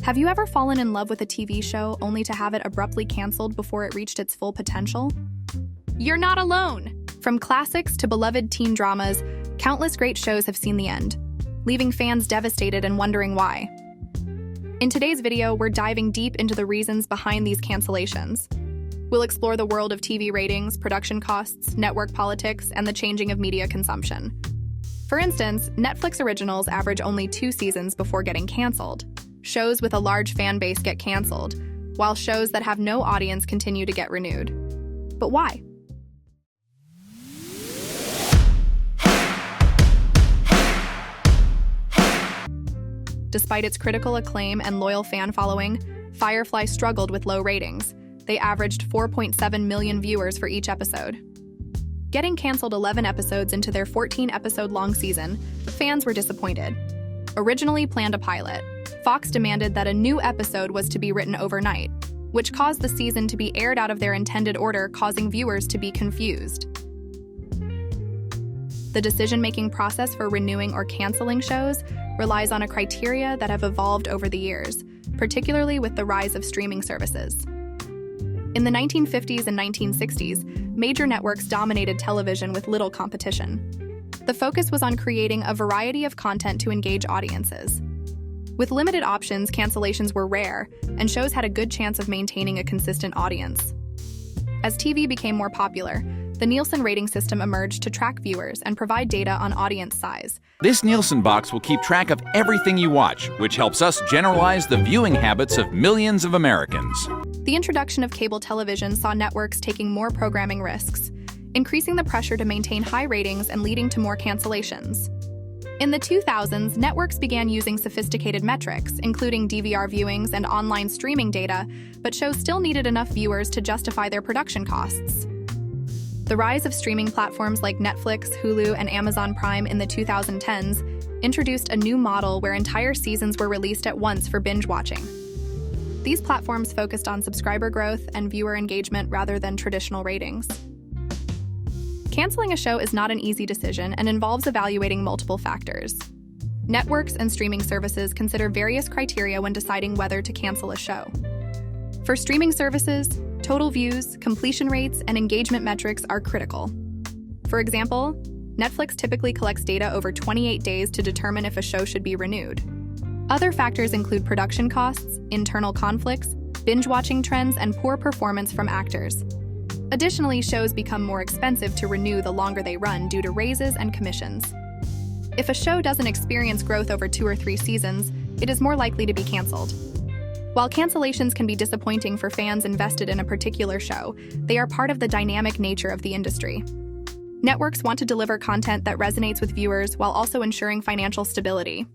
Have you ever fallen in love with a TV show only to have it abruptly canceled before it reached its full potential? You're not alone! From classics to beloved teen dramas, countless great shows have seen the end, leaving fans devastated and wondering why. In today's video, we're diving deep into the reasons behind these cancellations. We'll explore the world of TV ratings, production costs, network politics, and the changing of media consumption. For instance, Netflix originals average only 2 seasons before getting canceled. Shows with a large fan base get canceled, while shows that have no audience continue to get renewed. But why? Despite its critical acclaim and loyal fan following, Firefly struggled with low ratings. They averaged 4.7 million viewers for each episode. Getting canceled 11 episodes into their 14-episode-long season, fans were disappointed. Originally planned a pilot, Fox demanded that a new episode was to be written overnight, which caused the season to be aired out of their intended order, causing viewers to be confused. The decision-making process for renewing or canceling shows relies on a criteria that have evolved over the years, particularly with the rise of streaming services. In the 1950s and 1960s, major networks dominated television with little competition. The focus was on creating a variety of content to engage audiences. With limited options, cancellations were rare, and shows had a good chance of maintaining a consistent audience. As TV became more popular, the Nielsen rating system emerged to track viewers and provide data on audience size. This Nielsen box will keep track of everything you watch, which helps us generalize the viewing habits of millions of Americans. The introduction of cable television saw networks taking more programming risks, increasing the pressure to maintain high ratings and leading to more cancellations. In the 2000s, networks began using sophisticated metrics, including DVR viewings and online streaming data, but shows still needed enough viewers to justify their production costs. The rise of streaming platforms like Netflix, Hulu, and Amazon Prime in the 2010s introduced a new model where entire seasons were released at once for binge watching. These platforms focused on subscriber growth and viewer engagement rather than traditional ratings. Canceling a show is not an easy decision and involves evaluating multiple factors. Networks and streaming services consider various criteria when deciding whether to cancel a show. For streaming services, total views, completion rates, and engagement metrics are critical. For example, Netflix typically collects data over 28 days to determine if a show should be renewed. Other factors include production costs, internal conflicts, binge-watching trends, and poor performance from actors. Additionally, shows become more expensive to renew the longer they run due to raises and commissions. If a show doesn't experience growth over 2 or 3 seasons, it is more likely to be canceled. While cancellations can be disappointing for fans invested in a particular show, they are part of the dynamic nature of the industry. Networks want to deliver content that resonates with viewers while also ensuring financial stability.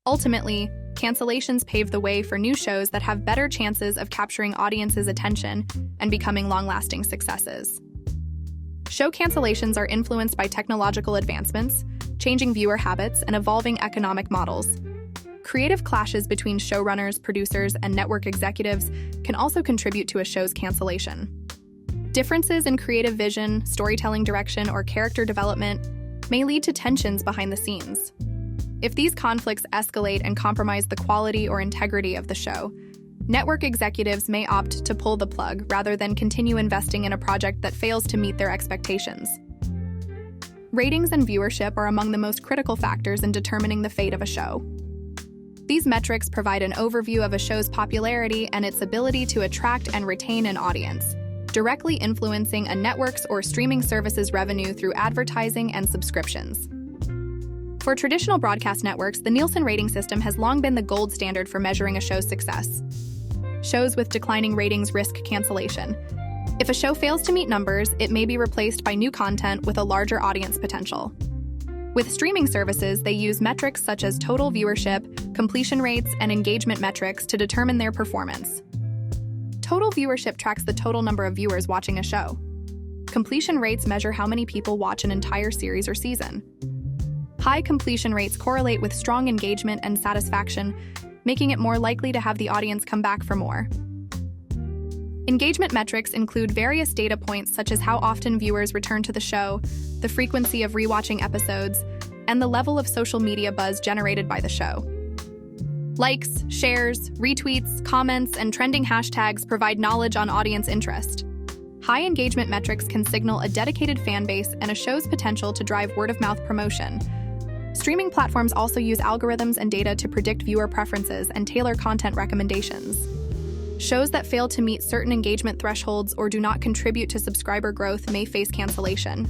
Ultimately, cancellations pave the way for new shows that have better chances of capturing audiences' attention and becoming long-lasting successes. Show cancellations are influenced by technological advancements, changing viewer habits, and evolving economic models. Creative clashes between showrunners, producers, and network executives can also contribute to a show's cancellation. Differences in creative vision, storytelling direction, or character development may lead to tensions behind the scenes. If these conflicts escalate and compromise the quality or integrity of the show, network executives may opt to pull the plug rather than continue investing in a project that fails to meet their expectations. Ratings and viewership are among the most critical factors in determining the fate of a show. These metrics provide an overview of a show's popularity and its ability to attract and retain an audience, directly influencing a network's or streaming service's revenue through advertising and subscriptions. For traditional broadcast networks, the Nielsen rating system has long been the gold standard for measuring a show's success. Shows with declining ratings risk cancellation. If a show fails to meet numbers, it may be replaced by new content with a larger audience potential. With streaming services, they use metrics such as total viewership, completion rates, and engagement metrics to determine their performance. Total viewership tracks the total number of viewers watching a show. Completion rates measure how many people watch an entire series or season. High completion rates correlate with strong engagement and satisfaction, making it more likely to have the audience come back for more. Engagement metrics include various data points such as how often viewers return to the show, the frequency of rewatching episodes, and the level of social media buzz generated by the show. Likes, shares, retweets, comments, and trending hashtags provide knowledge on audience interest. High engagement metrics can signal a dedicated fan base and a show's potential to drive word-of-mouth promotion. Streaming platforms also use algorithms and data to predict viewer preferences and tailor content recommendations. Shows that fail to meet certain engagement thresholds or do not contribute to subscriber growth may face cancellation.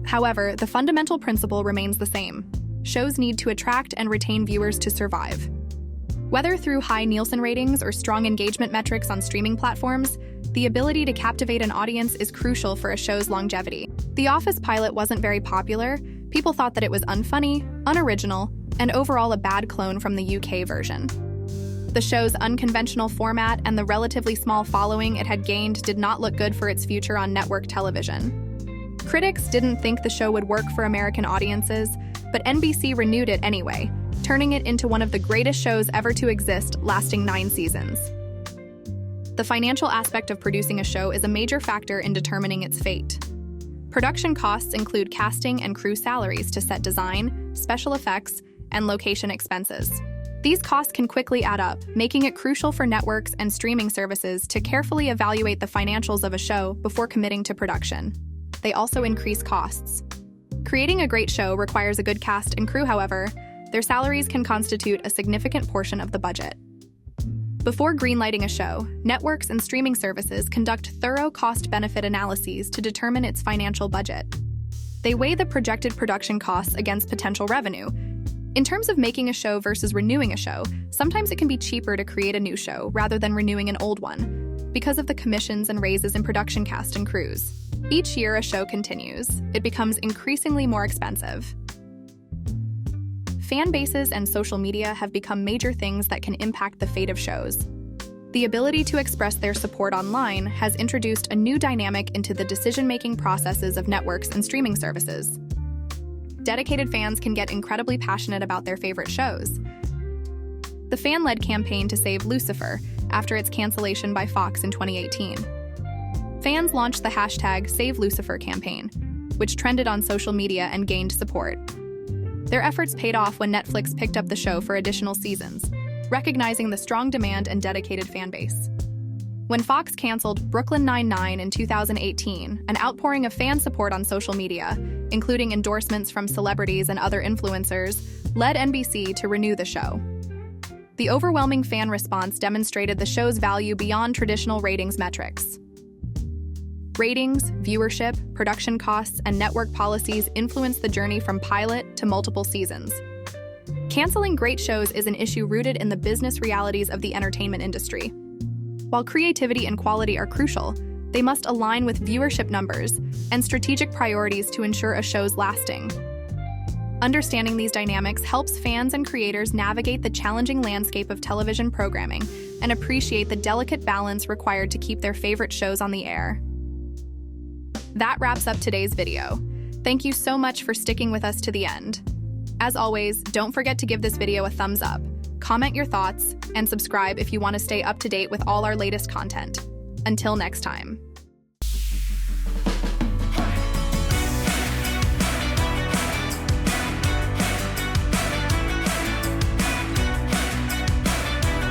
However, the fundamental principle remains the same. Shows need to attract and retain viewers to survive. Whether through high Nielsen ratings or strong engagement metrics on streaming platforms, the ability to captivate an audience is crucial for a show's longevity. The Office pilot wasn't very popular. People thought that it was unfunny, unoriginal, and overall a bad clone from the UK version. The show's unconventional format and the relatively small following it had gained did not look good for its future on network television. Critics didn't think the show would work for American audiences, but NBC renewed it anyway, turning it into one of the greatest shows ever to exist, lasting 9 seasons. The financial aspect of producing a show is a major factor in determining its fate. Production costs include casting and crew salaries to set design, special effects, and location expenses. These costs can quickly add up, making it crucial for networks and streaming services to carefully evaluate the financials of a show before committing to production. They also increase costs. Creating a great show requires a good cast and crew, however. Their salaries can constitute a significant portion of the budget. Before greenlighting a show, networks and streaming services conduct thorough cost-benefit analyses to determine its financial budget. They weigh the projected production costs against potential revenue. In terms of making a show versus renewing a show, sometimes it can be cheaper to create a new show rather than renewing an old one, because of the commissions and raises in production cast and crews. Each year a show continues, it becomes increasingly more expensive. Fan bases and social media have become major things that can impact the fate of shows. The ability to express their support online has introduced a new dynamic into the decision-making processes of networks and streaming services. Dedicated fans can get incredibly passionate about their favorite shows. The fan-led campaign to save Lucifer after its cancellation by Fox in 2018. Fans launched the hashtag #SaveLucifer campaign, which trended on social media and gained support. Their efforts paid off when Netflix picked up the show for additional seasons, recognizing the strong demand and dedicated fan base. When Fox canceled Brooklyn Nine-Nine in 2018, an outpouring of fan support on social media, including endorsements from celebrities and other influencers, led NBC to renew the show. The overwhelming fan response demonstrated the show's value beyond traditional ratings metrics. Ratings, viewership, production costs, and network policies influence the journey from pilot to multiple seasons. Canceling great shows is an issue rooted in the business realities of the entertainment industry. While creativity and quality are crucial, they must align with viewership numbers and strategic priorities to ensure a show's lasting. Understanding these dynamics helps fans and creators navigate the challenging landscape of television programming and appreciate the delicate balance required to keep their favorite shows on the air. That wraps up today's video. Thank you so much for sticking with us to the end. As always, don't forget to give this video a thumbs up, comment your thoughts, and subscribe if you want to stay up to date with all our latest content. Until next time.